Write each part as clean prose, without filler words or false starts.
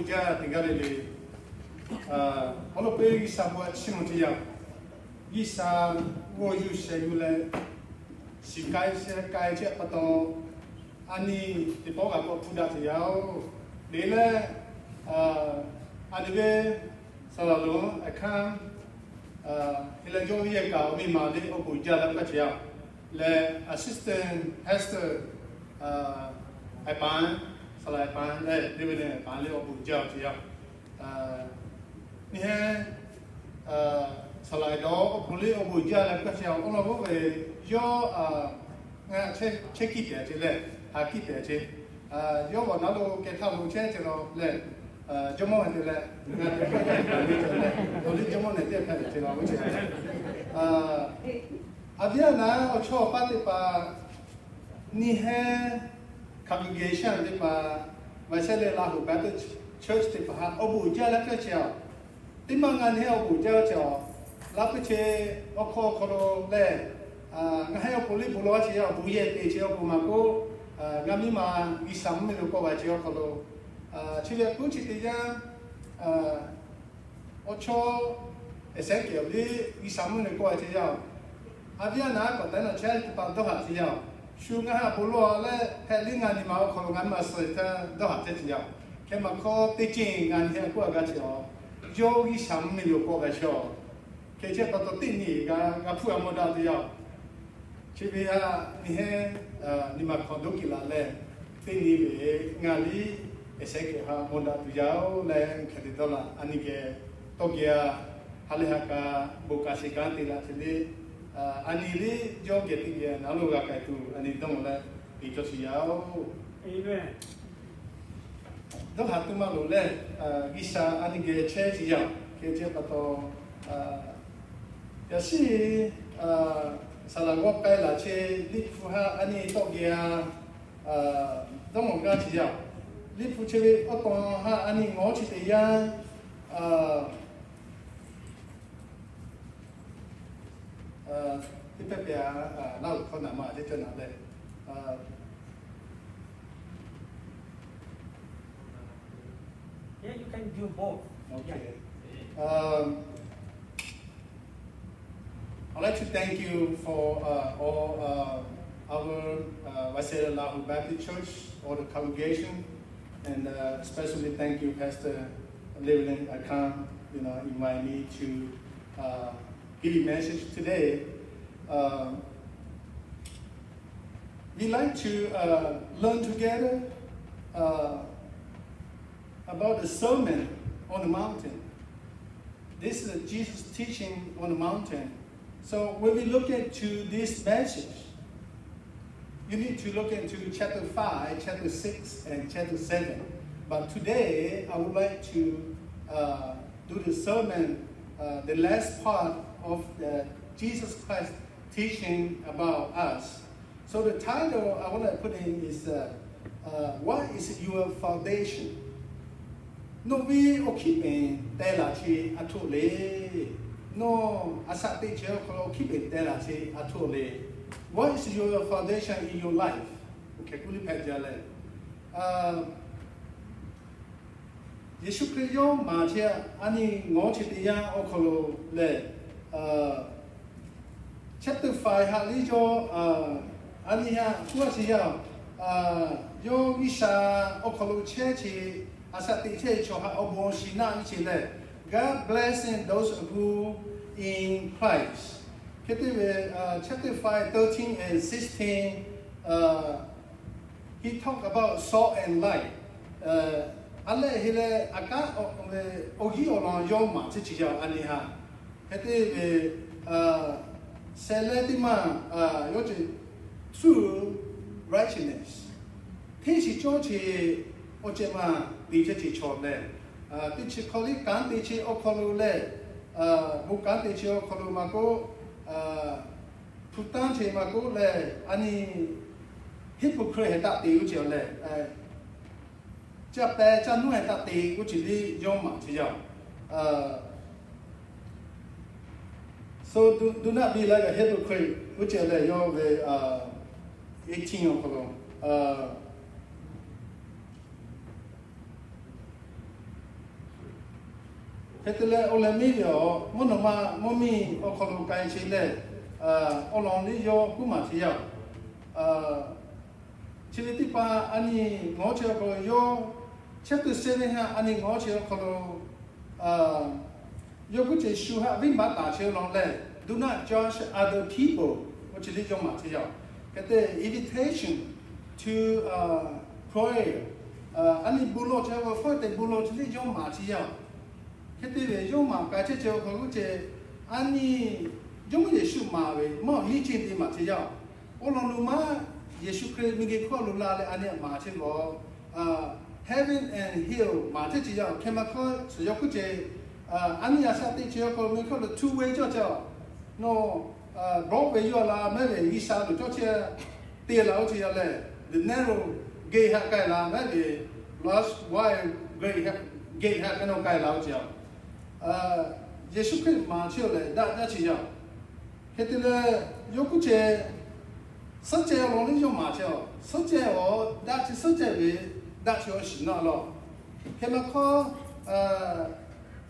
Abuja Tigalili. All of the Samuel Simotia. Isa wo you say you let Sikai Kai Japato Ani the Boga Puda Yao. Dele Adive Salalo, I come. Ilajovi Gal, me Madi Obuja Patia. Le assistant Hester Ipan, Salaipan, dividend, Bali Obuja. Near Salaido, Puli Obuja, Patia, all over your check it, I keep it. Your one get out of church or let. Jomo and the only Jomo and the which Aviana or Cho Patipa Nihe congregation, the Vasile Lahu Baptist Church, the Obu Jalakacha, the Mangan Hill, Jalcha, Lapiche, Oko Koro, Le, Nahel Polipulosia, Buye, Pumago, Gamima, Isam Miluko, Giocolo. Chile Puchitiya Ocho Ezekiel, Isamun and Coatia. Aviana got then a child about Dohatia. Shunga Polo, Helling Animal, Colongama Sota, Dohatia. Came a call teaching and here Guagatia. Joe Isam Miluko show. Keja Patotini, Gapua Modatia. Chivia Nihe Nima Condukila Le, Tini Ngali. Eseke Monda Pujao, Lang Caditola, Anike, Togia, Halehaka, Bocasicanti, Latili, Anili, Jogeting, and Alugakatu, and Idola, Pitosiao. Amen. Don't have to malule, Gisa, Anige, Chesia, Kejapato, Yasi, Salagoka, Lache, Litfuha, Ani Togia, Domogatia. Lipuche upon her any more to the young Pipia, now Konama, little yeah, you can do both. Okay. I'd like to thank you for all our Waseda Lahu Baptist Church, all the congregation. And especially thank you, Pastor Llewellyn Akan, invite me to give you a message today. We like to learn together about the sermon on the mountain. This is Jesus teaching on the mountain. So when we look into this message, you need to look into chapter 5, chapter 6, and chapter 7. But today, I would like to do the sermon, the last part of the Jesus Christ teaching about us. So the title I want to put in is, what is your foundation? No, we are keeping Delachi Atole. No, Asati Chelo keeping Delachi Atole. What is your foundation in your life? Okay, good pejale. Yesu Kristo Matia Ani Ngochitia Okolo Le. Chapter 5 Halijo Ania Tuasia Yo Isha Okolo Chechi Asati Checho Oboshina Chile. God blessing those who in Christ. Chapter 5, 13 and 16, he talked about salt and light. Allah hele aka ogi olon yoma chichiya aniha. Hete seletima yoche true righteousness. Tichi chochi ochema dichi chole. Tichi koli kan tichi okolu le. Bukan tichi okolu mako. Putan Chemago le any hypocrite that the Uchiole. Japan Janu at that the Uchili Yoma. So do not be like a hypocrite, which are the 18 of Hetele Olamio, Monoma, Mommy, Okolo Kai Chile, Olonli Yo, Kumatia, Chilitipa, Ani, Mocho, Yo, chapter 7, Ani Mocho, Kolo, Yokuche Shuha, Vimbata, Chilon, do not judge other people, which is your material. Get the invitation to prayer. Ani bulo chawa for the bulo to your material. Kete yo ma kache jo koguche ani jomu Yesu mawe mo lichin di material. Olonu ma Yesu Christ mige ko lula le ani material heaven and hell material chemical so yokuche ani asati jo ko mi ko two way jo jo no Broadway yo la me isa do jo che te lao che le the narrow gate ha kai la me lost wide gate ha no kai lao che Yesu Christ Marchio, that Chia. Hetile Yokuche, such a lonely your Marchio, such a or that is such a way that you should not law. Chemical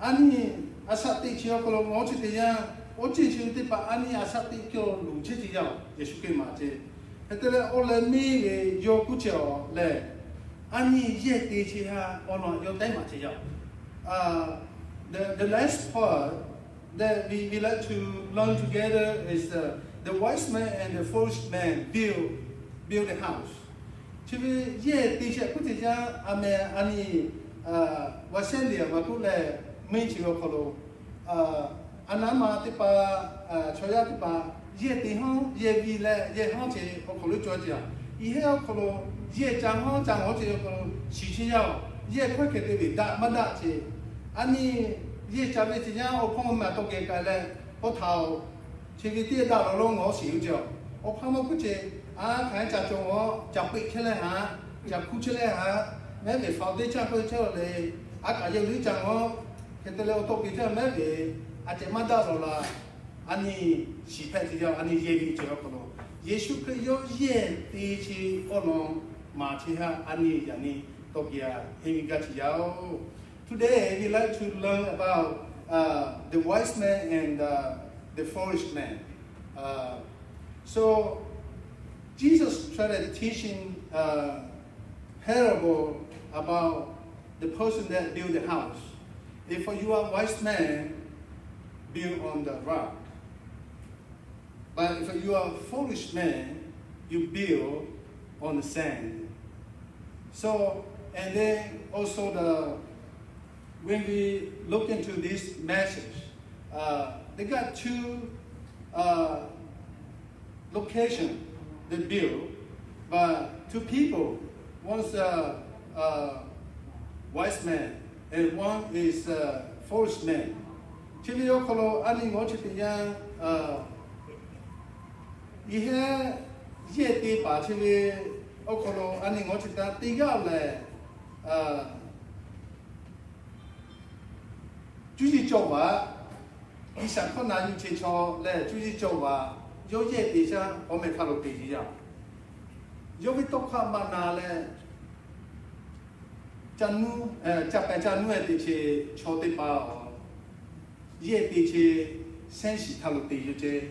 Ani Asati Chiocolo Mochitia, Ochi Tipa Ani Asati Kyo Luchitia, Yesu Christ Marche. Hetile Ole me Yokucho, Le Ani yet Chia or not your Dematia. The last part that we like to learn together is the wise man and the foolish man build a house. Chibi ye teacher kutija ame ani wasendia makule menchi okolo anama tipa choya tipa ye tihon ye vile ye hanche okolo choja ihe okolo ye janghon janghoche okolo shichiya ye kweke devi da madache Ani ye chabe tinya opong ma to ke kale o thao chigi tie da lo ngo siu jo opang mo kuche khan cha chong o cha pi khele ha cha khu chele ha me me fa de cha ko cho le ka ye lu cha ngo ke te le o to pi cha me be a che ma da lo la ani si phe ti jo ani ye bi jo ko lo Yesu Christ yo ye ti chi o no ma chi ha ani ya ni to kia he ga chi yao. Today, we like to learn about the wise man and the foolish man. So, Jesus started teaching parable about the person that built the house. If you are a wise man, build on the rock. But if you are a foolish man, you build on the sand. So, and then also when we look into this message, they got two locations they build, but two people. One's a wise man and one is a foolish man. Chili okolo ani ngochi yang ihe ye ti pa chili okolo ani ngochi ta tiga le Juji Joba, Isha Kona Yuchicho, Le Juji Joba, Yoye Disha, Omekalo Dia. Yovitoka Manale Janu, Japajanu Ediche, Chotipa, Ye Diche, Sensi Talo Dia,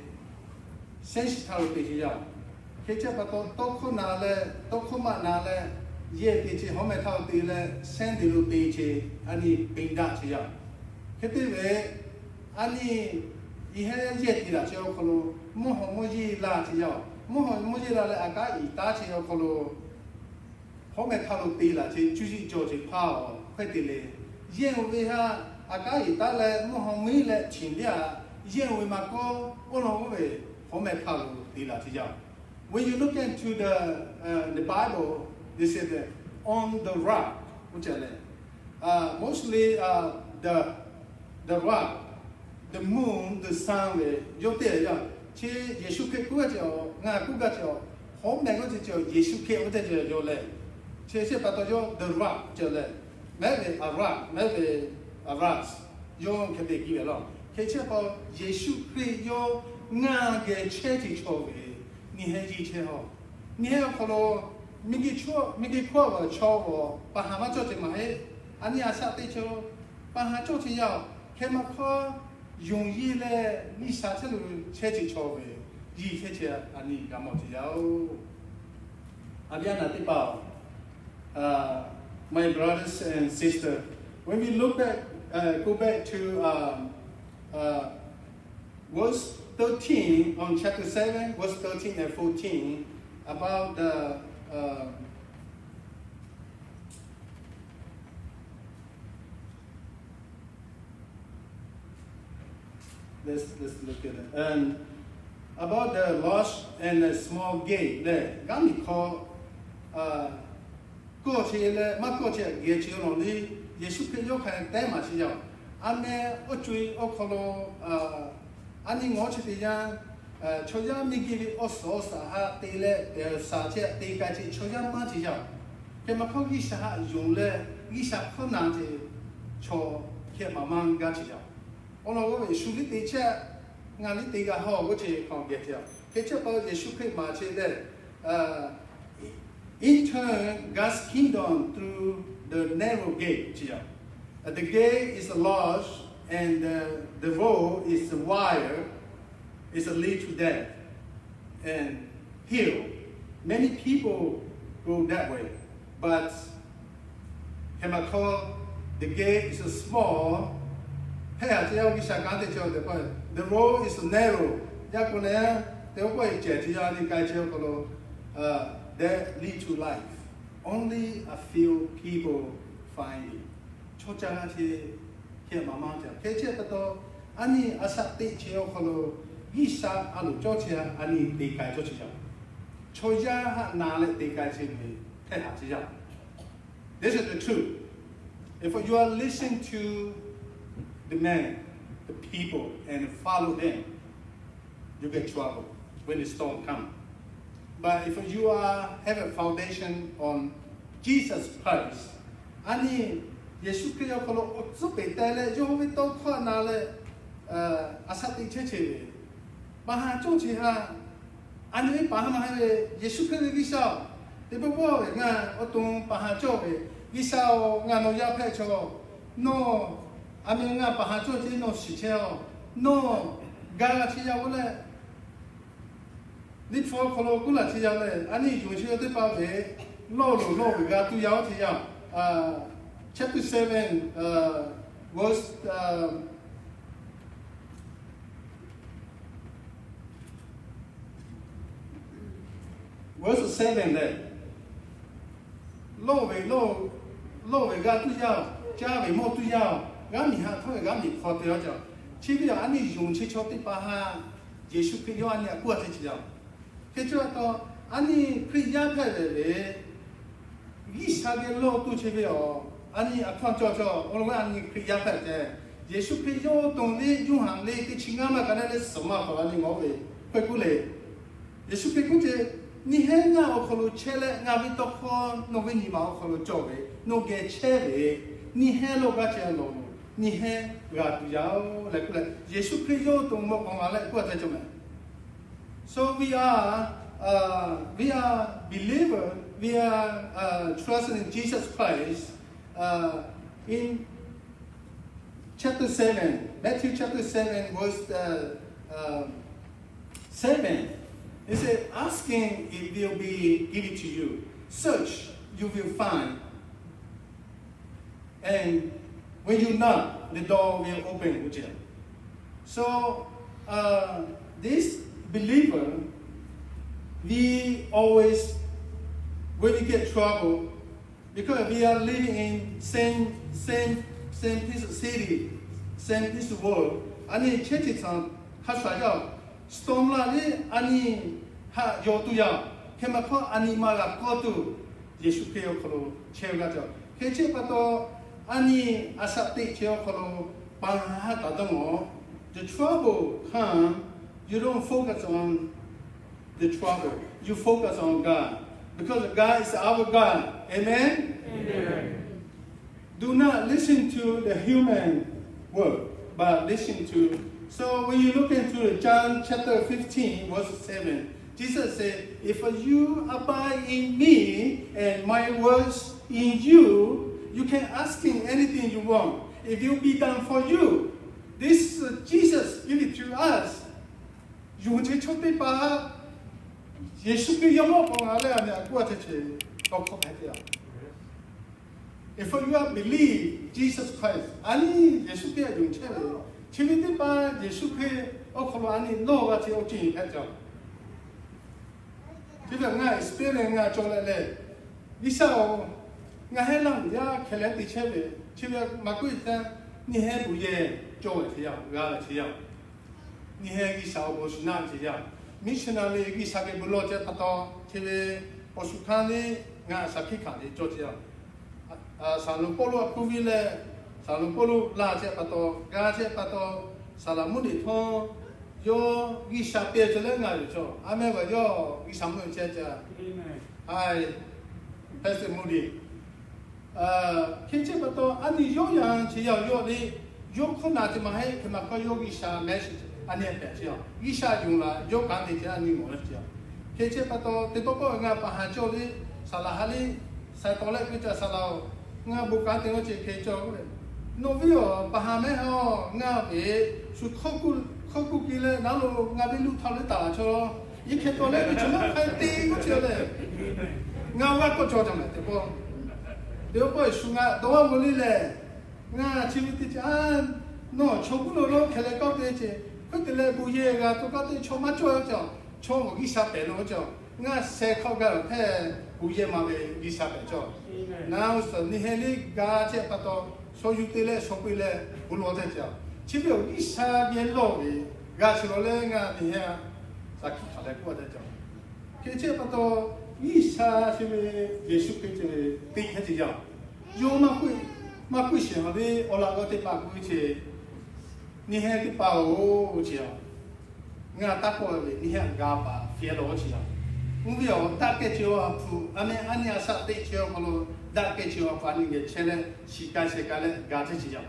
Sensi Talo Dia. Kechapato, Tokuma Nale, Ye Diche, Hometalo Dia, Sendilu Diche, Ani Bindachia. Kete ani ihe ye tira che okolo moji la che yo moji la le aka I ta che okolo home thalo ti la che juji jo che pha o khwete le yen we ha aka I ta le mi le chin lia yen we ma ko ono we home thalo ti la che yo. When you look into the Bible, they say that on the rock, which are mostly the rock, the moon, the sun, yo te ya. Che Yesu ke ku jo, nga ku ga jo, ho me go jo Yesu ke o te jo le. Che pa to jo the rock jo le. Maybe a rock, maybe a rocks. Yo ke te ki lo. Ke che pa Yesu Christ yo nga ge che ti cho ve. Ni he ji che ho. Ni he ko lo mi gi ko ba cho wo pa ha ma cho te ma he. Ani asa te cho pa ha cho ti ya. chemical dùng gì là đi sát chết luôn chế chỉ cho về gì chế chế anh đi làm một gì đâu anh biết là tiếp bảo my brothers and sisters when we look back go back to verse 13 on chapter 7 verse 13 and 14 about the let's look at it. And about the large and the small gate there. Gami call go to the Makocha gate you only Yeshu Yo can damage you. Ame Otui Okolo Ani Mochitian Choya Migi also Saha Tele Saja Tekaji Choya Matija. Kemako Isha Yule Isha Konati Cho Kemaman Gachija. Ono Yeshu teacher Nali Tega Ho, which is called get here. Catch about Yeshu Machi there. In turn, God's kingdom through the narrow gate. The gate is large and the road is wide. It's a lead to death and hill. Many people go that way, but can I call the gate is small. The road is narrow. That lead to life. Only a few people find it. This is the truth. If you are listening to the men, the people, and follow them, you get trouble when the storm comes. But if you have a foundation on Jesus Christ, ani Yesu Kristo kalau supaya tele jauh itu kau nale asati cece, bahasa cuma ha, ani bahasa mana Yesu Kristo kisah, tapi boleh ngan otung bahasa cuma kisah ngan noya peco, no. Ami nga pahacho ti no shicheo no gara chi ya wole ni fo kholo kula chi ya le ani ju chi de pa ve lo ga tu yao ti ya chapter 7 verse verse 7 there lo ve ga tu yao ja ve mo tu yao Gami ha thôi gami khó tiêu cho, chỉ bây giờ anh đi dùng chỉ cho tí ba ha, Giêsu Kitô anh ấy qua thế chứ đâu, thế cho đó anh ấy khi ra thế này, nghĩ sao cái lô tu chỉ bây giờ anh ấy quan cho, ông anh ấy khi ra thế này, Giêsu Kitô đồng đi dùng hàng đi cái chính mà cái này là什么好anh ấy ngồi về, quay cũ lại, Giêsu Kitô chứ, ni hết ngà ở khâu chế lại ngà vi tóc con, nó với ni máu khâu cho về, nó cái chế về, ni hết lô cái chế lô. Ni he gạt giáo lại cũng là Giêsu Kitô tung một con lại qua thế cho mình. So we are believer, we are trusting in Jesus Christ. In chapter 7, Matthew chapter 7 verse 7, it says, asking it will be given to you. Search, you will find. And when you knock, the door will open. So, this believer, we always, when we get trouble, because we are living in same piece of city, same piece of world. Ani church time, ha storm la ni ani ha yotuya, kemako ani mala kotu, Yesu Kitô kalo chega jo. Keche pato. Ani asapti cheo kalo paha tatango. The trouble comes, you don't focus on the trouble. You focus on God. Because God is our God. Amen? Amen. Do not listen to the human word, but listen to. So when you look into John chapter 15, verse 7, Jesus said, if you abide in me and my words in you, you can ask him anything you want. If it will be done for you, This Jesus give it to us. You take chote pa. Yesu ke yamo pangale ane aku ateche. Kau kaya. If you believe Jesus Christ, ani Yesu ke yung chere. Chimiti pa Yesu ke okolo ani no ati oki kaja. Kita nga experience nga jolele. Bisa o nga helang ya kele di chere. Chere makuita ni he buye jole tiya ga tiya. Ni he ki sao bo suna tiya. Missionary ki sake bulo je pato chere osukani nga sakika di jotia. Salung polo apuvile, salung polo la je pato, ga je pato, salamudi thon, yo gisa pe jele nga jo. Ame wa yo gisa mu je je. Ai, Pastor Moody. Kiche pato ani yo yang chi yo li yo khona je ma hai khma ko yo gisa message ani pe je. Gisa yung la yo kan de je ani mo le je. Kiche pato te popo nga pa ha jo li salahali sai tole kita salau nga buka tengok cek kecoh le. Novio pahame ho nga be su khoku kile nalu nga be lu thau le ta cho. Ye kecoh le bi chuma khai ti ko che le. Nga wa ko cho jam le te po. Deo po su nga do wa mo le nga chi ti chan no choku lo khele ko te che. Ko te le bu ye ga to ka te choma cho cho. Cho mo gi sa pe lo cho. Nga se khau ga the bu ye ma be gi sa pe cho. Now so ni heli ga che pato so yutile so pile bulo te cha. Chi bio gi sa ye lo be ga chi lo le nga ni ha sa ki kha le ko te cha. Ke che pato gi sa chi me Yesu ke che ti he chi ja. Yo ma ku shin ha be o la ga te pa ku che ni he ti pa o chi ya. Nga ta ko le ni ha ga pa fie lo chi ya. Ngi yo ta ke che wa pu ame ania sa te che ko lo da ke che wa pa ni ge che le si ka se ka le ga che chi ya.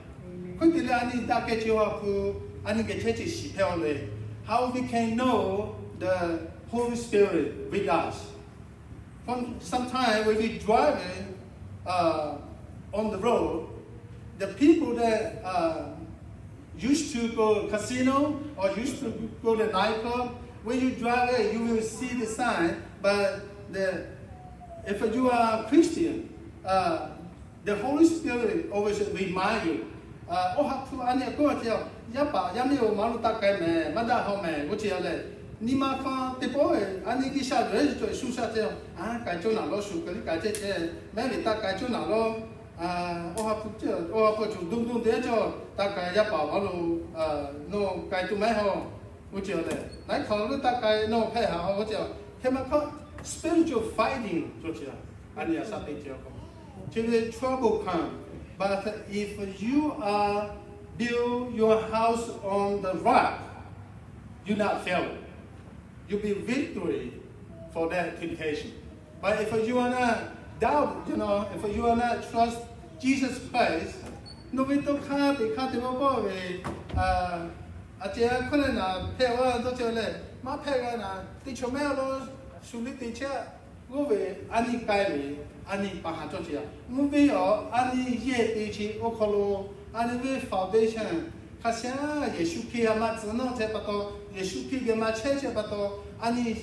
Ko ti le ani da ke che wa pu ani ge che chi si pe o le. How we can know the Holy Spirit with us? Sometimes when we driving on the road, the people that used to go casino or used to go to nightclub, when you drive there, you will see the sign. But if you are Christian, the Holy Spirit always remind you. Oh, hatu ane ko tia yapa yami o malu takai me mada ho me ko tia le ni ma fa te po ani ki sa re to su sa te kai cho na lo su ka ka che che me li ta kai cho na lo oh hatu che oh ko chu dung dung de cho ta kai yapa ma lo no kai tu me ho ko tia le nai kho lo ta kai no phe ha ho tia he ma ko spiritual fighting ko tia ani sa te tia ko che trouble come. But if you build your house on the rock, you not fail. You be victory for that temptation. But if you are not doubt, if you are not trust Jesus Christ, no we don't have the category a che khone na phe wa to che le ma phe ga na ti chome lo su li ti cha go ve ani kai le ani pa ha to che mu be yo ani ye ti chi o kholo ani ve foundation kha sia Yesu ki ma zhe no che pa to Yesu ki ge ma che che pa to ani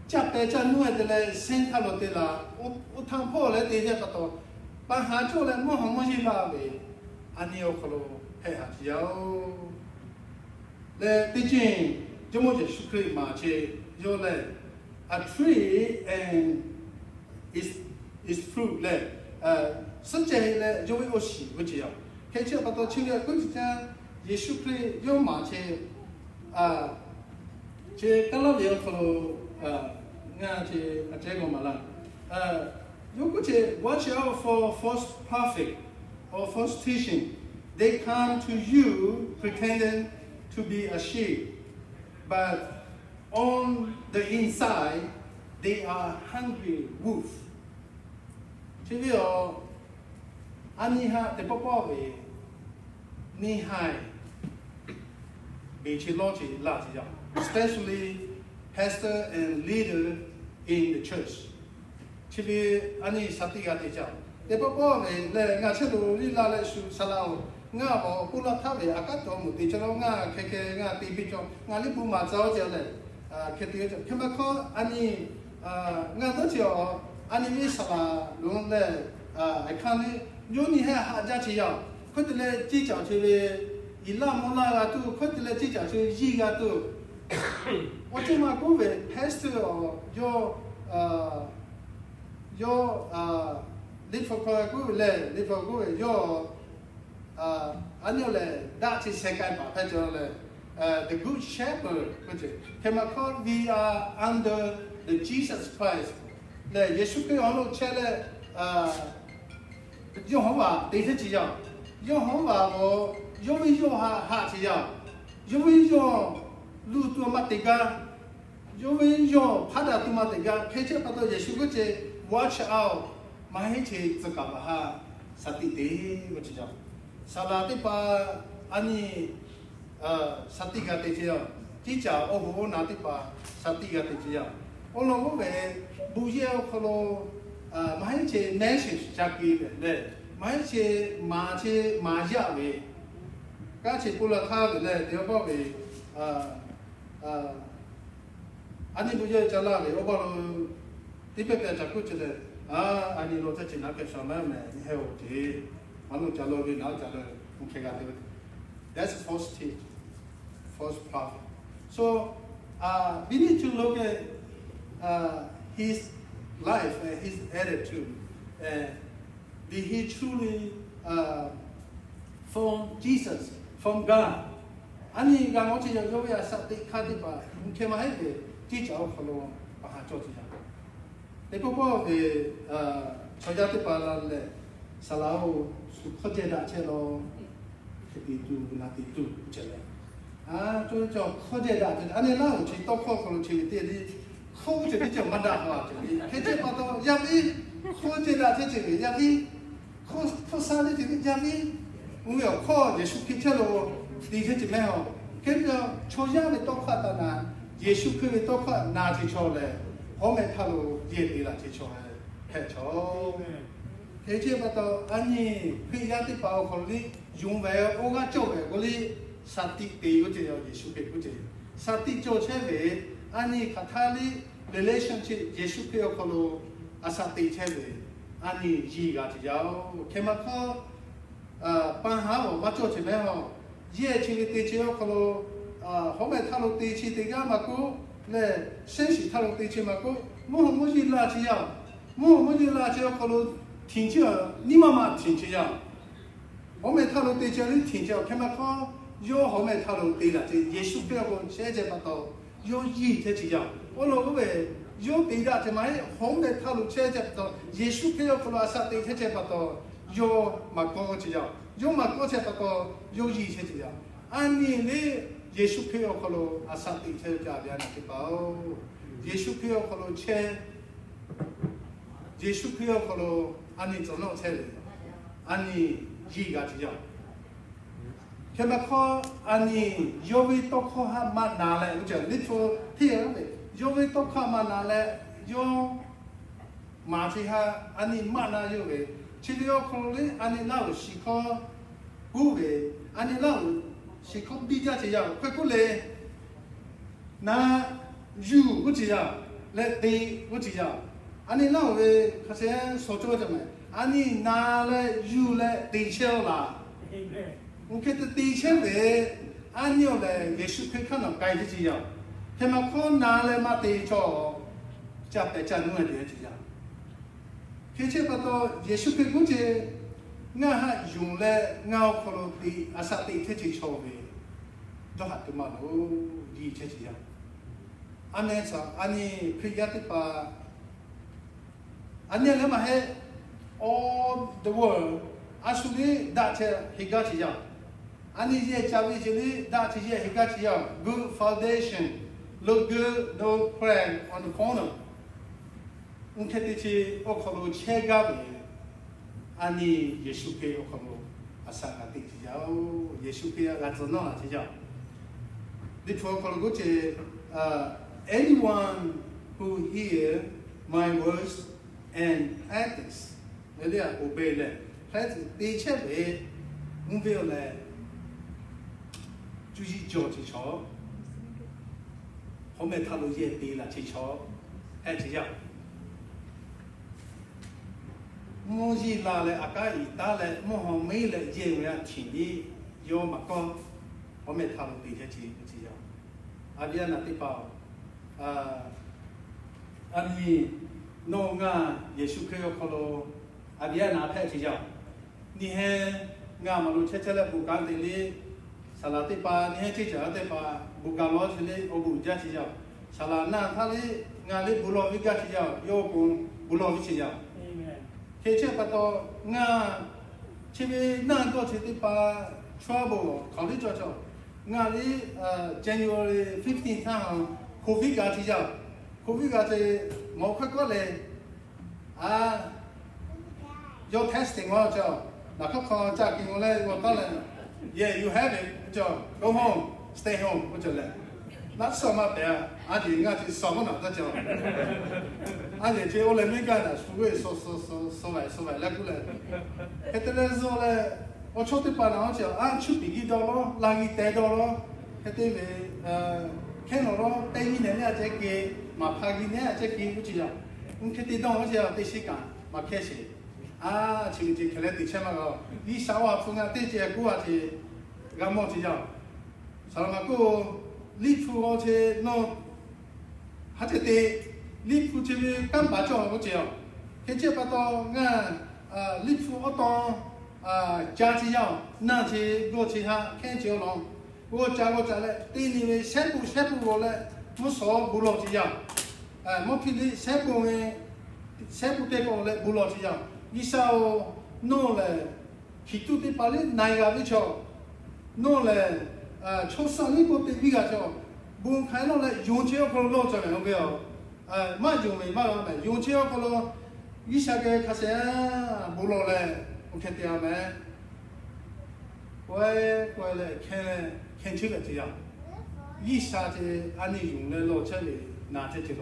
cha pe cha nu de le sen tha lo te la o thang pho le te che pa to pa ha cho le mo ho mo shi la be ani o kholo phe ha ti yo le ti chin jo mo Yesu Christ ma che yo le a tree and is fruit le sun che le jo we o shi wo che ya ke che pa to chin le ku cha Yesu Christ yo ma che che ka lo le ko nga che a che go ma la yo ku che watch out for false prophet or false teaching. They come to you pretending to be a sheep, but on the inside, they are hungry wolf. Chivio, aniha te popovi, ni hai, bichilochi latia, especially pastor and leader in the church. Chivi ani satiga te cha. Te popovi le nga chelo li la le su salao nga bo pula tha ve akat to mu ti chalo nga ke nga ti pi cho nga li pu ma zao je le ke ti cho ke ma kho ani nga to cho ani mi sa la lu le ai khan ni yo ni ha ja chi ya ko de le ji jiao chi ve yi la mo la ga tu ko de le ji jiao chi yi ga tu 我这嘛各位还是立法各位嘞，立法各位安尼嘞，大致世界吧，他叫嘞the good shepherd， 不是，他们讲 we are under the Jesus Christ， 嘞，耶稣基督安路车嘞用好话对得起呀，用好话我用没用哈起呀，用没用。 路多嘛这个，因为要怕的多嘛这个，开车把到耶稣个这 watch out， 买起这个吧哈，啥地的我知道，啥啦的吧，安尼啥地个的这样，几家我拿的吧，啥地个的这样，我那我为不要可能买起男性家给的嘞，买起马家为，刚才不了他的嘞，第二个为아니 부재 잘라래 오바로 디페페 자꾸 찌데 아니 로자 지나게 샤마메 해오지 아무 잘로비 나 잘로 오케가 되 That's false teaching, false prophet. So we need to look at his life and his attitude. Did he truly from Jesus, from God? 아니 가 어찌 여기야 사디 카디바 이렇게만 해도 지자고 걸로 봐 줘지야. 내가 그 저자들 발랄래 살아오 수커제다 채로 그디도 나디도 제래. 저 커제다 아니 나 우리 똑똑하고 저기 때리 커제도 좀 만다 하 저기 해제 봐도 야비 커제다 저기 야비 커사리 저기 야비 우리가 커 예수 피처로 第一次没有，跟着抽象的多块的呢，耶稣可以多块拿起抽来，后面他都也对了起抽来，开抽。而且把到安尼可以让的包括你用为我个做为我哩实体的个就要耶稣给个就，实体做出来，安尼和他的 relationship 耶稣可以可能实体出来，安尼一个就要，起码靠办好我做出来好。 ये चीज़ तेज़ है खलो हमें थालो तेज़ तेज़ माको ले sensi थालो तेज़ माको मुझे लाचिया खलो ठीक है निमा ठीक है हमें थालो तेज़ है ठीक है क्या माको यो हमें थालो तेज़ है यीशु पे को शेजे बताओ यो ये तेज़ है वो लोग वे यो तेज़ है माये हमें थालो शेजे बताओ यीशु पे खलो ऐसा तेज़ है बताओ यो माको तेज़ है 有嘛国家那个有意些这样，安尼嘞，耶稣基督可能阿萨地车家边那个包，耶稣基督可能车，耶稣基督可能安尼做弄车嘞，安尼意个这样。他们看安尼有位多看哈嘛拿来，我讲你说听的，有位多看嘛拿来，有马去哈安尼嘛拿有位。 其实要可能安尼老是靠古个，安尼老是靠比较这样，快过来，那油我这样，来地我这样，安尼老个好像说做什么，安尼拿来油来地球啦，我看到地球嘞，安尼来也是可以看到改的这样，他们看拿来嘛地球，加白加弄的这样。 而且把到耶稣基督这，我还用来我可能对阿萨对这些操作，都还都嘛都理解这样。安尼啥？安尼可以的把，安尼了嘛是 all the world， 阿苏里大家一个这样，安尼这教育这里大家一个这样 ，good foundation，look good no plan on the corner。 我看的是我可能切个的，安尼耶稣给我可能阿三个地只要耶稣给阿做孬只要，你说可能我这anyone who hear my words and practice，那里啊 obey 嘞，practice 第一切为 will let Juji George Chaw. Home Talo Ye be la Chichaw at Yap. Moji Lale Akai, Dale, Moho Mele, Yea, Tini, Yo Macon, Home Talo be Hetty, Aviana Tipa. Ani no nga Yesu Krio Kolo, Aviana Petija. Nihe Gamalu Chetela Bugandili, Salatipa, Nihetija, Depa, Bugalotili, Obu Jatija, Salana Tali, Ngali Bulovigatija, Yokun, Bulovicia. Kechepato, Nga Chibi Nango Chitipa, Trouble, College, Ngali, January 15th, Kofi Gatija, Kofi Gati, Mokakole, your testing, what job? Nakako, Jackie, yeah, you have it, job. Go home, stay home, what's your leg? Not so much there. I didn't get someone of the job. I did only make us so like it. Or short panel, I should be $1, like $10, Kenoro, Penny, and I take it, my Pagina, take it, which is up. Kitty don't this my cash. Chili collect the chamber. These hour from a teacher, Guati, Gamotija. Salamago, leap through no. Hatate, leap through Chili, Campacho, which you. Ketchupato, leap through Otto, Jatija, Nanti, Gotiha, can't you long? Go Jagotale, Dini, Sepu, Musso, Bulotia. Mopili, Sepu take on Bulotia. Isao, no, Kitu de Pali, Naiga Vicho, no, Chosani, but the Vigacho, Boom, kind of like Junchio Colo, Majumi, Mama, Junchio Colo, Isage Casea, Bulole, Uketiame, well, can chill it ya. Yisate, Ani, Lo Cheli, Natito,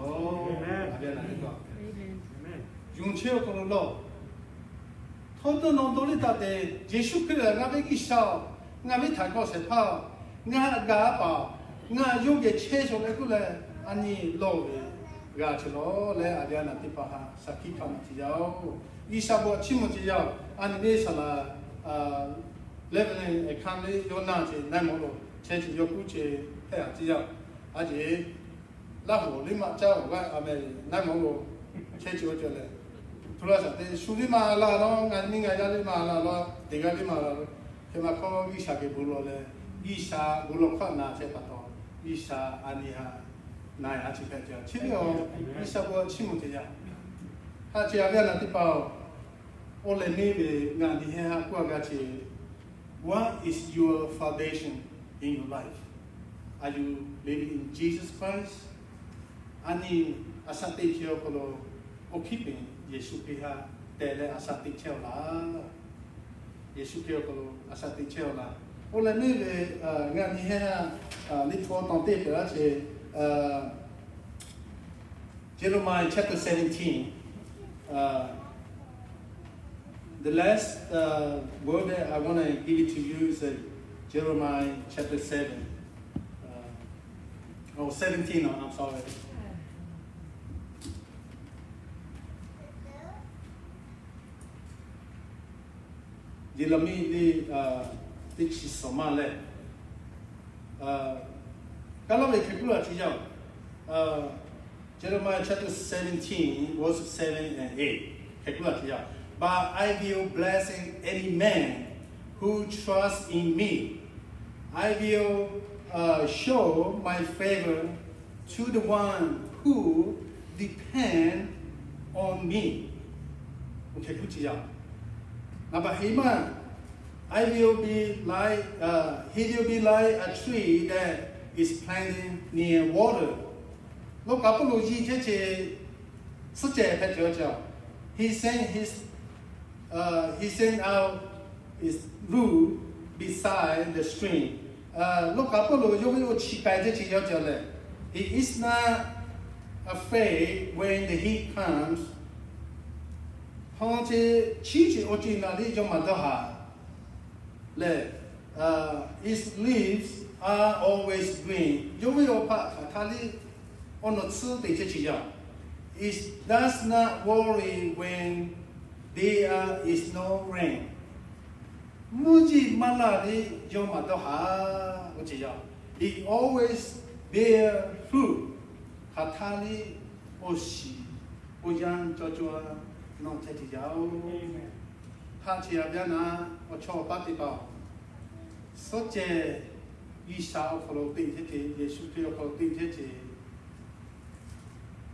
Junchio Colo. Total non dolita de Jesu Killer, Naviki Shaw, Navita Gosepa, Nagaba, Na Yogi Chase or Regular, Ani Lowe, Gachelo, Le Adiana Tipaha, Sakika Matio, Isabo Chimotio, and Nesala, Lebanon, a Kami, Yonati, Namolo, Change Yokuchi, Tia, Aji, Lavo, Lima Chow, Namolo, Change your jelly. Sulima la long and Minga Lima, the Galima, Kemako, Isha Bulole, Isha Bulokana, Tepato, Isha Aniha, Naya Chipetia, Chilio, Isha Chimotia. Hachiavana Tipao, Ole maybe Gandiha Kuagachi. What is your foundation in your life? Are you living in Jesus Christ? Ani Asante Chiokolo, or keeping Yesu Piha, Tele Asati Chela, Yesu Piokolo, Asati Chela. Ole maybe Gandiha Little Tante, Jeremiah chapter 17. The last word that I want to give it to you is Jeremiah chapter 7. 17, I'm sorry. Jeremiah Dixie Somale. Jeremiah chapter 17, verses 7 and 8. But I will bless any man who trusts in me. I will show my favor to the one who depends on me. Okay, Number Hima, I will be like he will be like a tree that is planted near water. Look up he sent out his root beside the stream. Look up he is not afraid when the heat comes. its leaves are always green. You will Tali on the two it does not worry when there is no rain. Muji maladi yomatoha uchiya. It always bear fruit. Hatali oshi uyan jojoa no tetiyao. Hatia biana ocho patiba. Such a Isha follow things, they should feel for things.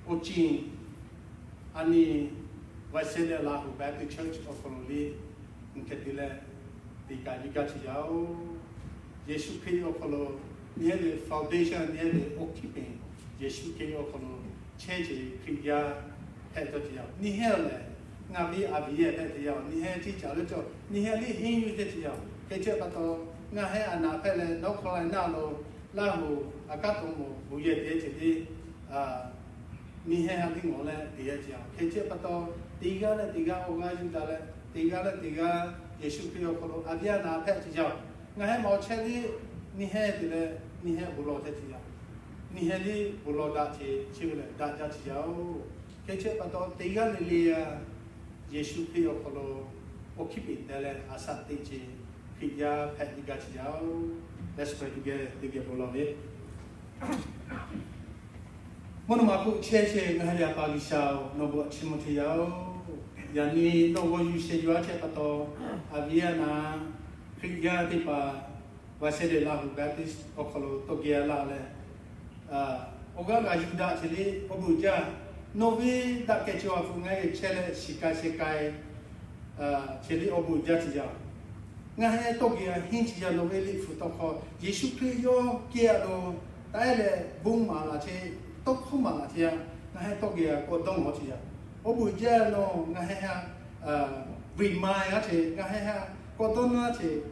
Ochin, Ani, Vasile Lahu Baptist Church of Fololi, in Ketile, the Gajigatiao, Yeshu Key of Follow, near the foundation, near the bookkeeping, Yeshu Key of Follow, change Kriya, head of the Nihele, Navi Abia, that the Nihe teacher, little, Niheli, him with the Tia, Ketchapato. Nahe anapele no kola nalo lahu akatomo buye de nihe hali ngole dia jia keje pato tiga oga juda le tiga Yesu Kristo kolo abia na phe jia ngahe mo cheli nihe de nihe bulo de jia nihe li bulo da che chile da ja jia keje pato tiga le Yesu Kristo kolo okipi de le asate je Pia Patigatiao, let's pray together for love it. Monomaku Cheche, Nahalia Pagisao, Nobo Chimotiao, Yani, no one you said you are Chepato, Aviana, Pia Tipa, Vasede Lahu Baptist, Okolo, Togia Lale, Ogaga Juda Chili, Obuja, Novi, that get you off from a chele, Shikai, Chili Obuja. Ngahe togia hinchi ya noveli futoko Yesu Kristo kia do taile buma la che tokuma la che ngahe togia ko dong ho chia obu ja no ngahe ha remind a che ngahe ha ko don na che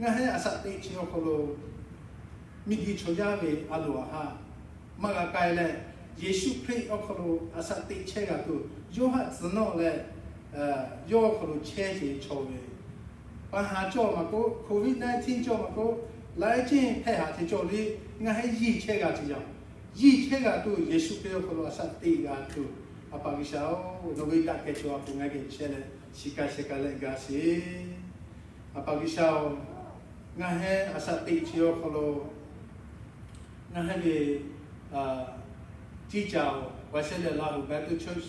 ngahe asati chi ko lo migi choja ve alo ha maga kai le Yesu Kristo ko lo asati che ga tu yo ha zno le yo ko lo che che cho ve COVID-19 cho mà cô lại trên thay hạ thì cho đi ngay hay gì chơi gà gì chơi gà tu Yesu Kristo có lo sát tì gà tu apa cái sao nó bị đặt cái cho aku ngay cái chơi này sika lại gà xí apa cái sao ngay hay sát tì cho có lo ngay hay về chỉ chào và sẽ là Lahu Baptist Church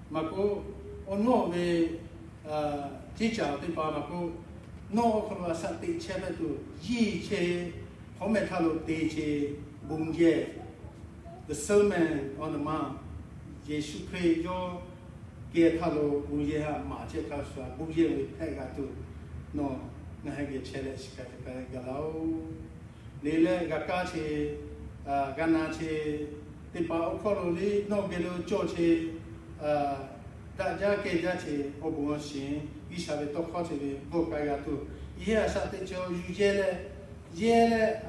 mà cô ono về chỉ chào thì bà mà cô no kono asati chebe tu yi che home thalo te che bungye the sermon on the mount Yesu Kristo ke thalo bungye ha ma che ka swa bungye we phe ga tu no na ha ge chele sika ka galao lele ga ka che ga na che ti pa o kholo li no ge lo cho che da ja ke ja che o bu shin Isabel to khote bo ka ga tu ye sa te cho yu ye le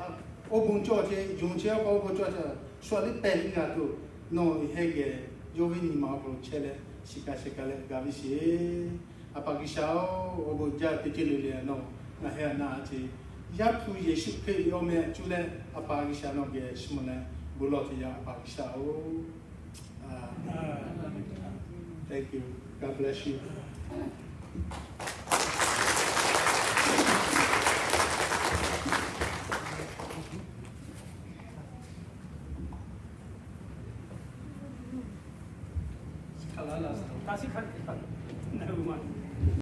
o bun cho che yun che ko bo cho cha so li pe ga tu no he ge yo vi ni ma ko che le sika le ga vi si apa gi sao o bo ja te le no na he na che ya pu Yesu ke yo me chu le apa gi sa no ge shmone bu lo ti ya apa gi sao thank you. God bless you. Kasih kan, no one.